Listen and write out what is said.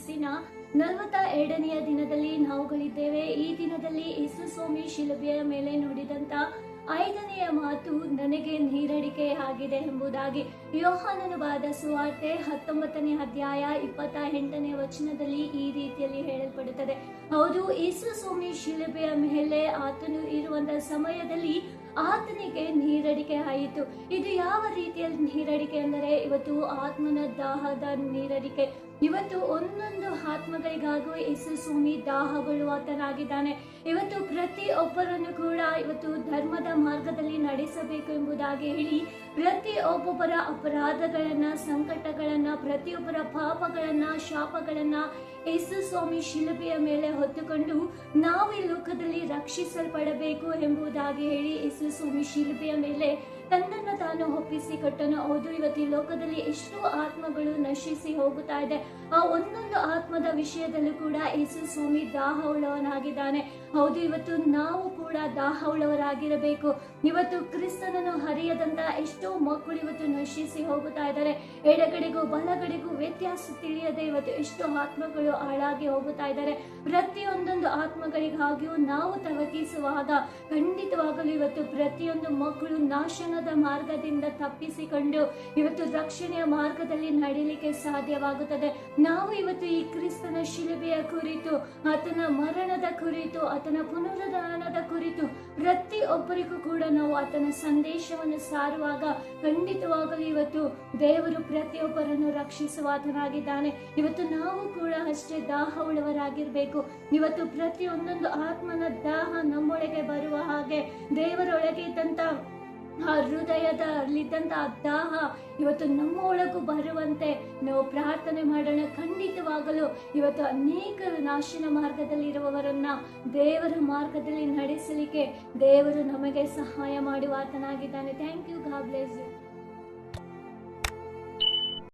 ಆಫೀಸಿನ 42ನೆಯ ದಿನದಲ್ಲಿ ನಾವುಗಳಿದ್ದೇವೆ. ಈ ದಿನದಲ್ಲಿ ಯೇಸು ಸ್ವಾಮಿ ಶಿಲುಬೆಯ ಮೇಲೆ ನುಡಿದಂತ 5ನೆಯ ಮಾತು ನನಗೆ ನೀರಡಿಕೆ ಆಗಿದೆ ಎಂಬುದಾಗಿ ಯೋಹಾನನು ಬರೆದ ಸುವಾರ್ತೆ 19ನೇ ಅಧ್ಯಾಯ 28ನೇ ವಚನದಲ್ಲಿ ಈ ರೀತಿಯಲ್ಲಿ ಹೇಳಲ್ಪಡುತ್ತದೆ. ಹೌದು, ಯೇಸು ಸ್ವಾಮಿ ಶಿಲುಬೆಯ ಮೇಲೆ ಆತನು ಇರುವಂತಹ ಸಮಯದಲ್ಲಿ ಆತನಿಗೆ ನೀರಡಿಕೆ ಆಯಿತು. ಇದು ಯಾವ ರೀತಿಯ ನೀರಡಿಕೆ ಅಂದರೆ ಇವತ್ತು ಆತ್ಮನ ದಾಹದ ನೀರಡಿಕೆ. ಇವತ್ತು ಒಂದೊಂದು ಆತ್ಮಗಳಿಗಾಗೂ ಯೇಸು ಸ್ವಾಮಿ ದಾಹಗೊಳ್ಳುವಾತನಾಗಿದ್ದಾನೆ. ಇವತ್ತು ಪ್ರತಿಯೊಬ್ಬರನ್ನು ಕೂಡ ಇವತ್ತು ಧರ್ಮದ ಮಾರ್ಗದಲ್ಲಿ ನಡೆಸಬೇಕು ಎಂಬುದಾಗಿ ಹೇಳಿ ಪ್ರತಿಯೊಬ್ಬೊಬ್ಬರ ಅಪರಾಧಗಳನ್ನ, ಸಂಕಟಗಳನ್ನ, ಪ್ರತಿಯೊಬ್ಬರ ಪಾಪಗಳನ್ನ, ಶಾಪಗಳನ್ನ ಯೇಸು ಸ್ವಾಮಿ ಶಿಲುಬೆಯ ಮೇಲೆ ಹೊತ್ತುಕೊಂಡು ನಾವು ಈ ಲೋಕದಲ್ಲಿ ರಕ್ಷಿಸಲ್ಪಡಬೇಕು ಎಂಬುದಾಗಿ ಹೇಳಿ ಯೇಸು ಸ್ವಾಮಿ ಶಿಲುಬೆಯ ಮೇಲೆ ತನ್ನನ್ನು ತಾನು ಒಪ್ಪಿಸಿಕೊಟ್ಟನು. ಹೌದು, ಇವತ್ತು ಈ ಲೋಕದಲ್ಲಿ ಎಷ್ಟು ಆತ್ಮಗಳು ನಶಿಸಿ ಹೋಗುತ್ತಾ ಇದೆ. ಆ ಒಂದೊಂದು ಆತ್ಮದ ವಿಷಯದಲ್ಲೂ ಕೂಡ ಯೇಸು ಸ್ವಾಮಿ ದಾಹವುಳ್ಳವನಾಗಿದ್ದಾನೆ. ಹೌದು, ಇವತ್ತು ನಾವು ಕೂಡ ದಾಹವುಳ್ಳವರಾಗಿರಬೇಕು. ಇವತ್ತು ಕ್ರಿಸ್ತನನ್ನು ಹರಿಯದಂತ ಎಷ್ಟೋ ಮಕ್ಕಳು ಇವತ್ತು ನಶಿಸಿ ಹೋಗುತ್ತಾ ಇದ್ದಾರೆ. ಎಡಗಡೆಗೂ ಬಲಗಡೆಗೂ ವ್ಯತ್ಯಾಸ ತಿಳಿಯದೆ ಇವತ್ತು ಎಷ್ಟೋ ಆತ್ಮಗಳು ಹಾಳಾಗಿ ಹೋಗುತ್ತಾ ಇದ್ದಾರೆ. ಪ್ರತಿಯೊಂದೊಂದು ಆತ್ಮಗಳಿಗಾಗಿಯೂ ನಾವು ತವಕಿಸುವಾಗ ಖಂಡಿತವಾಗಲೂ ಇವತ್ತು ಪ್ರತಿಯೊಂದು ಮಕ್ಕಳು ನಾಶನದ ಮಾರ್ಗದಿಂದ ತಪ್ಪಿಸಿಕೊಂಡು ಇವತ್ತು ರಕ್ಷಣೆಯ ಮಾರ್ಗದಲ್ಲಿ ನಡೀಲಿಕ್ಕೆ ಸಾಧ್ಯವಾಗುತ್ತದೆ. ನಾವು ಇವತ್ತು ಈ ಕ್ರಿಸ್ತನ ಶಿಲುಬೆಯ ಕುರಿತು, ಆತನ ಮರಣದ ಕುರಿತು, ಆತನ ಪುನರುದ್ಧಾನದ ಕುರಿತು ಪ್ರತಿಯೊಬ್ಬರಿಗೂ ಕೂಡ ನಾವು ಆತನ ಸಂದೇಶವನ್ನು ಸಾರುವಾಗ ಖಂಡಿತವಾಗಲೂ ಇವತ್ತು ದೇವರು ಪ್ರತಿಯೊಬ್ಬರನ್ನು ರಕ್ಷಿಸುವಾತನಾಗಿದ್ದಾನೆ. ಇವತ್ತು ನಾವು ಕೂಡ ಅಷ್ಟೇ ದಾಹವುಳ್ಳವರಾಗಿರ್ಬೇಕು. ಇವತ್ತು ಪ್ರತಿಯೊಂದೊಂದು ಆತ್ಮನ ದಾಹ ನಮ್ಮೊಳಗೆ ಬರುವ ಹಾಗೆ ದೇವರೊಳಗೆ ಇದ್ದಂತ ಆ ಹೃದಯದಲ್ಲಿದ್ದಂತ ದಾಹ ಇವತ್ತು ನಮ್ಮ ಒಳಗೂ ಬರುವಂತೆ ನಾವು ಪ್ರಾರ್ಥನೆ ಮಾಡೋಣ. ಖಂಡಿತವಾಗಲು ಇವತ್ತು ಅನೇಕ ನಾಶನ ಮಾರ್ಗದಲ್ಲಿರುವವರನ್ನ ದೇವರ ಮಾರ್ಗದಲ್ಲಿ ನಡೆಸಲಿಕ್ಕೆ ದೇವರು ನಮಗೆ ಸಹಾಯ ಮಾಡುವಾತನಾಗಿದ್ದಾನೆ. Thank you. God bless you.